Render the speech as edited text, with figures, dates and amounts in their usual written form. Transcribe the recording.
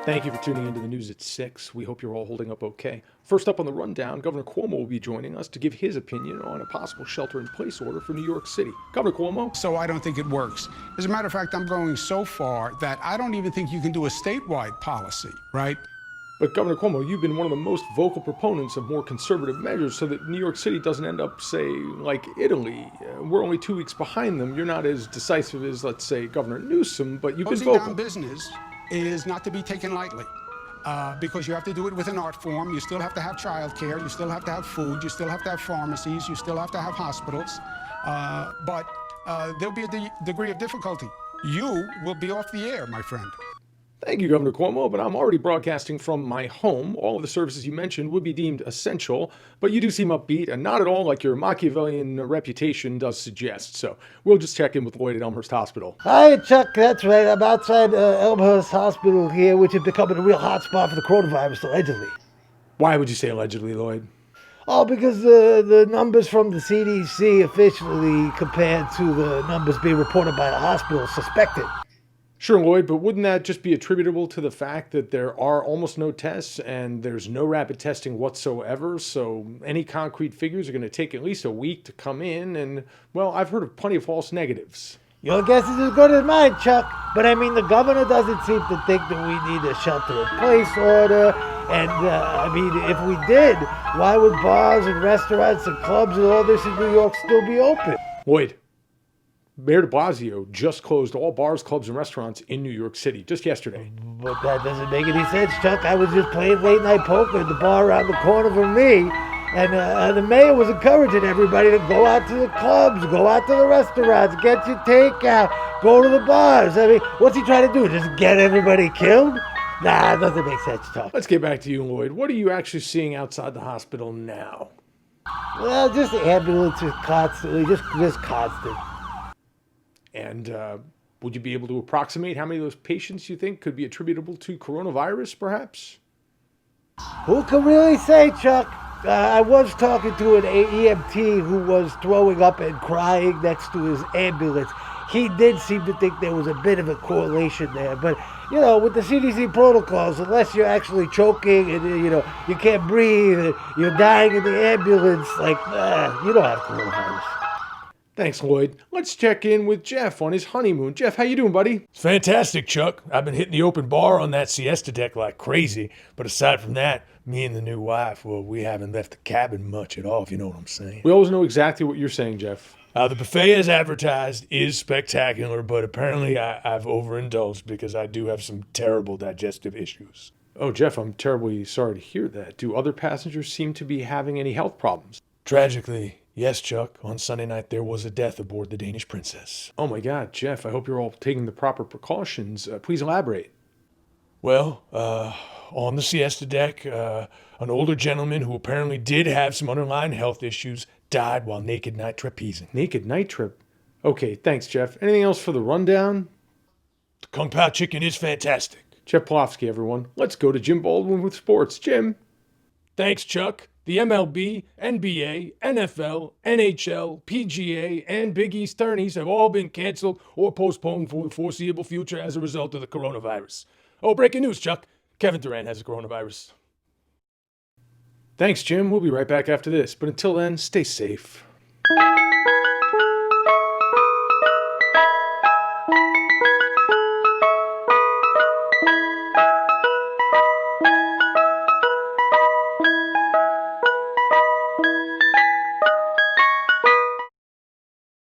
Thank you for tuning into the news at 6. We hope you're all holding up okay. First up on the rundown, Governor Cuomo will be joining us to give his opinion on a possible shelter-in-place order for New York City. Governor Cuomo? So I don't think it works. As a matter of fact, I'm going so far that I don't even think you can do a statewide policy, right? But Governor Cuomo, you've been one of the most vocal proponents of more conservative measures so that New York City doesn't end up, say, like Italy. We're only 2 weeks behind them. You're not as decisive as, let's say, Governor Newsom, but you've been Closing vocal. down business is not to be taken lightly. Because you have to do it with an art form. You still have to have childcare. You still have to have food. You still have to have pharmacies. You still have to have hospitals. But there'll be a degree of difficulty. You will be off the air, my friend. Thank you, Governor Cuomo, but I'm already broadcasting from my home. All of the services you mentioned would be deemed essential, but you do seem upbeat and not at all like your Machiavellian reputation does suggest. So we'll just check in with Lloyd at Elmhurst Hospital. Hi, Chuck. That's right. I'm outside Elmhurst Hospital here, which is becoming a real hotspot for the coronavirus, allegedly. Why would you say allegedly, Lloyd? Oh, because the numbers from the CDC officially compared to the numbers being reported by the hospital suspected. Sure, Lloyd, but wouldn't that just be attributable to the fact that there are almost no tests and there's no rapid testing whatsoever? So any concrete figures are going to take at least a week to come in. And, well, I've heard of plenty of false negatives. Your guess is as good as mine, Chuck. But I mean, the governor doesn't seem to think that we need a shelter-in-place order. And, I mean, if we did, why would bars and restaurants and clubs and all this in New York still be open? Lloyd, Mayor de Blasio just closed all bars, clubs, and restaurants in New York City just yesterday. But that doesn't make any sense, Chuck. I was just playing late-night poker at the bar around the corner from me. And the mayor was encouraging everybody to go out to the clubs, go out to the restaurants, get your takeout, go to the bars. I mean, what's he trying to do? Just get everybody killed? Nah, it doesn't make sense, Chuck. Let's get back to you, Lloyd. What are you actually seeing outside the hospital now? Well, just ambulances constantly, just constant. And would you be able to approximate how many of those patients you think could be attributable to coronavirus, perhaps? Who can really say, Chuck? I was talking to an EMT who was throwing up and crying next to his ambulance. He did seem to think there was a bit of a correlation there. But, you know, with the CDC protocols, unless you're actually choking and, you know, you can't breathe and you're dying in the ambulance, like, you don't have coronavirus. Thanks, Lloyd. Let's check in with Jeff on his honeymoon. Jeff, how you doing, buddy? It's fantastic, Chuck. I've been hitting the open bar on that siesta deck like crazy. But aside from that, me and the new wife, well, we haven't left the cabin much at all, if you know what I'm saying. We always know exactly what you're saying, Jeff. The buffet, as advertised, is spectacular, but apparently I've overindulged because I do have some terrible digestive issues. Oh, Jeff, I'm terribly sorry to hear that. Do other passengers seem to be having any health problems? Tragically, yes, Chuck. On Sunday night, there was a death aboard the Danish Princess. Oh my God, Jeff, I hope you're all taking the proper precautions. Please elaborate. Well, on the siesta deck, an older gentleman who apparently did have some underlying health issues died while naked night trapezing. Naked night trip? Okay, thanks, Jeff. Anything else for the rundown? The Kung Pao chicken is fantastic. Jeff Plofsky, everyone. Let's go to Jim Baldwin with sports. Jim. Thanks, Chuck. The MLB, NBA, NFL, NHL, PGA, and Big East tourneys have all been canceled or postponed for the foreseeable future as a result of the coronavirus. Oh, breaking news, Chuck. Kevin Durant has the coronavirus. Thanks, Jim. We'll be right back after this. But until then, stay safe.